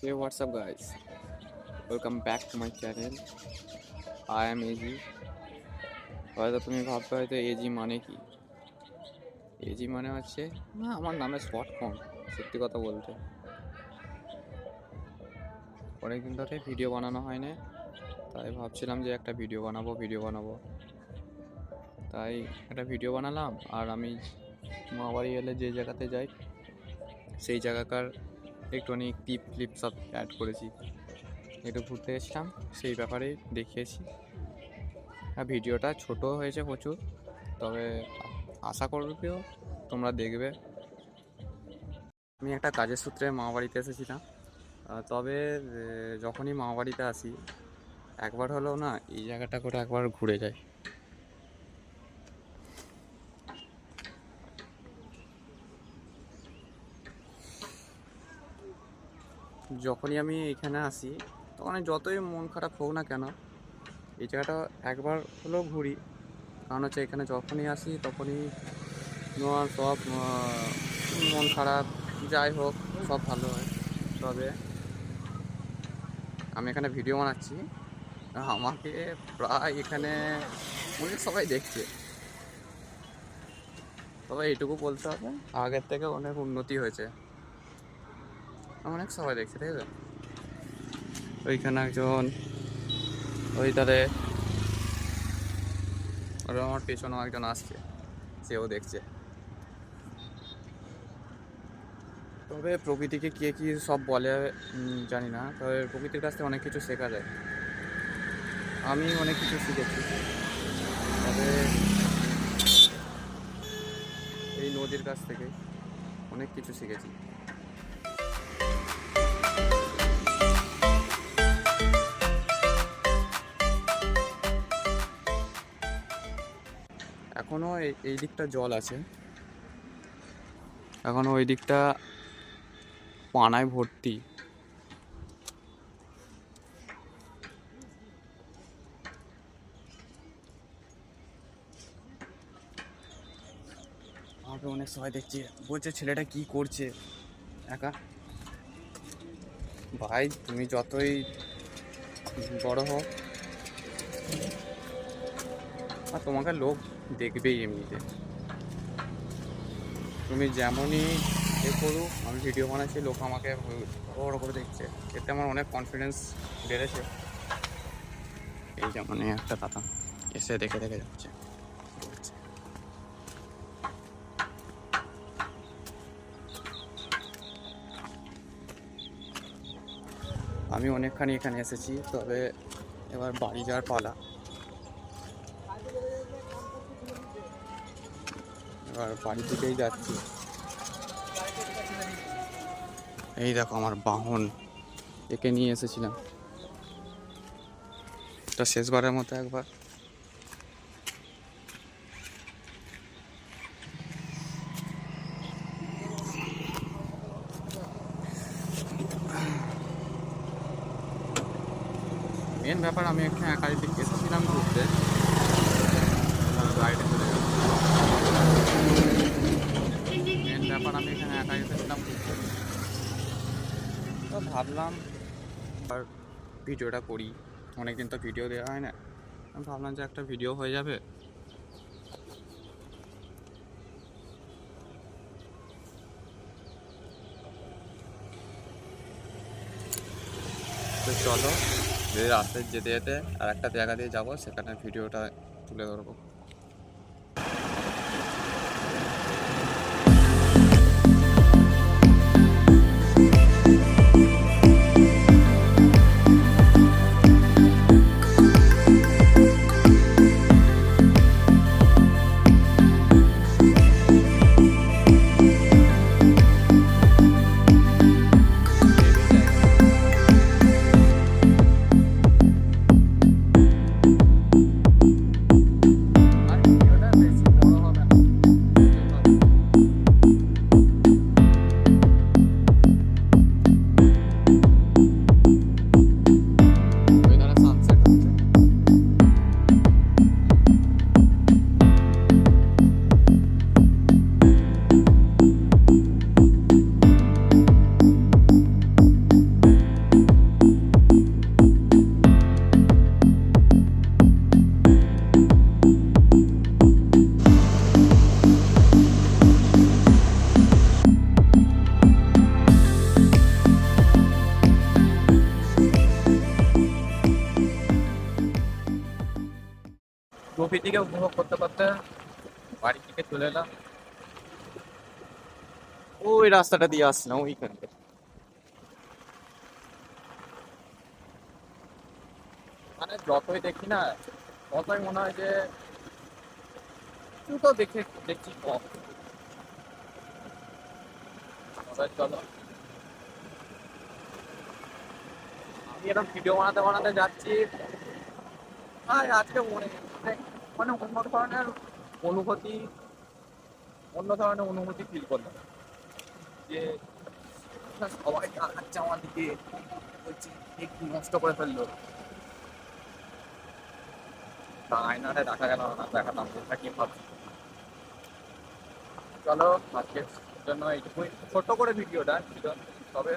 Hey, what's up, guys? Welcome back to my channel. I am AG. হয়তো তুমি ভাববে হয়তো এজি মানে কি? এজি মানে হচ্ছে না, আমার নামে শর্ট ফর্ম। সত্যি কথা বলতে অনেকদিন ধরে ভিডিও বানানো হয় না, তাই ভাবছিলাম যে একটা ভিডিও বানাবো। তাই একটা ভিডিও বানালাম। আর আমি মামাবাড়ি এলে যে জায়গাতে যাই সেই জায়গাকার একটুখানি ক্লিপ সব অ্যাড করেছি। একটু ঘুরতে গেছিলাম, সেই ব্যাপারেই দেখিয়েছি। আর ভিডিওটা ছোট হয়েছে প্রচুর, তবে আশা করবেও তোমরা দেখবে। আমি একটা কাজের সূত্রে মামাবাড়িতে এসেছিলাম, তবে যখনই মামাবাড়িতে আসি একবার হলেও না এই জায়গাটা করে একবার ঘুরে যাই। যখনই আমি এখানে আসি তখন যতই মন খারাপ হোক না কেন এই জায়গাটা একবার হলেও ঘুরি। কারণ হচ্ছে এখানে যখনই আসি তখনই সব মন খারাপ যাই হোক সব ভালো হয়। তবে আমি এখানে ভিডিও বানাচ্ছি, আমাকে প্রায় এখানে অনেক সবাই দেখছে। তবে এইটুকু বলতে হবে, আগের থেকে অনেক উন্নতি হয়েছে, অনেক সবাই দেখছে, ঠিক আছে। ওইখানে একজন, ওই তারে ওরা আমার পেছনেও একজন আসছে, সেও দেখছে। তবে প্রকৃতিকে কে কী সব বলে জানি না, তবে প্রকৃতির কাছ থেকে অনেক কিছু শেখা যায়। আমি অনেক কিছু শিখেছি। তবে এই নদীর কাছ থেকে অনেক কিছু শিখেছি। এখনও এই দিকটা জল আছে, এখনও ওই দিকটা পানায় ভর্তি। আমাকে অনেক সবাই দেখছে, বলছে ছেলেটা কি করছে একা। ভাই তুমি যতই বড় হও আর তোমাকে লোক দেখবেই এমনিতে, তুমি যেমনই এ করুক। আমি ভিডিও বানাচ্ছি, লোক আমাকে বড় করে দেখছে, এতে আমার অনেক কনফিডেন্স বেড়েছে। এই যেমন একটা দাদা এসে দেখে দেখে যাচ্ছে। আমি অনেকখানি এখানে এসেছি, তবে এবার বাড়ি যাওয়ার পালা। এবার বাড়ির দিকেই যাচ্ছি। এই দেখো আমার বাহন, একে নিয়ে এসেছিলাম। এটা শেষবারের মতো একবার। মেন ব্যাপার, আমি এখানে একা দিকে এসেছিলাম ঘুরতে, গাড়িটা চলে গেল। মেন ব্যাপার, আমি এখানে একা এসেছিলাম ঘুরতে, তো ভাবলাম আর ভিডিওটা করি। অনেকদিন তো ভিডিও দেওয়া হয় না, আমি ভাবলাম যে একটা ভিডিও হয়ে যাবে। তো চলো, রাস্তায় যেতে যেতে আর একটা জায়গা দিয়ে যাবো, সেখানে ভিডিওটা তুলে ধরবো। প্রকৃতিকে উপভোগ করতে করতে বাড়ি থেকে চলে এলাম। ওই রাস্তাটা দিয়ে আসলাম ওইখান থেকে। মানে যতই দেখি না ততই মনে হয় যে একটু তো দেখছি কম। এবার চলো, আমি এরকম ভিডিও বানাতে বানাতে যাচ্ছি। আর আজকে মানে অনুভূতি অন্য ধরনের অনুভূতি ফিল করলাম যে না, সবাই তাকাচ্ছে আমার দিকে, বলছি একটু নষ্ট করে ফেললো। তা আয়নাটা দেখা গেল না, দেখালাম এটা কি ভাবছি। চলো, আজকের জন্য এইটুকুই ছোট্ট করে ভিডিওটা ছিল, তবে